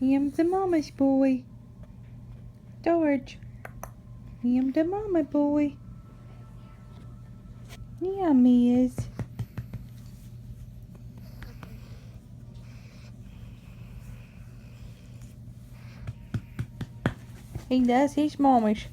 I'm the mama's boy. George. I'm the mama boy. Yeah, he is. He does. He's mamish.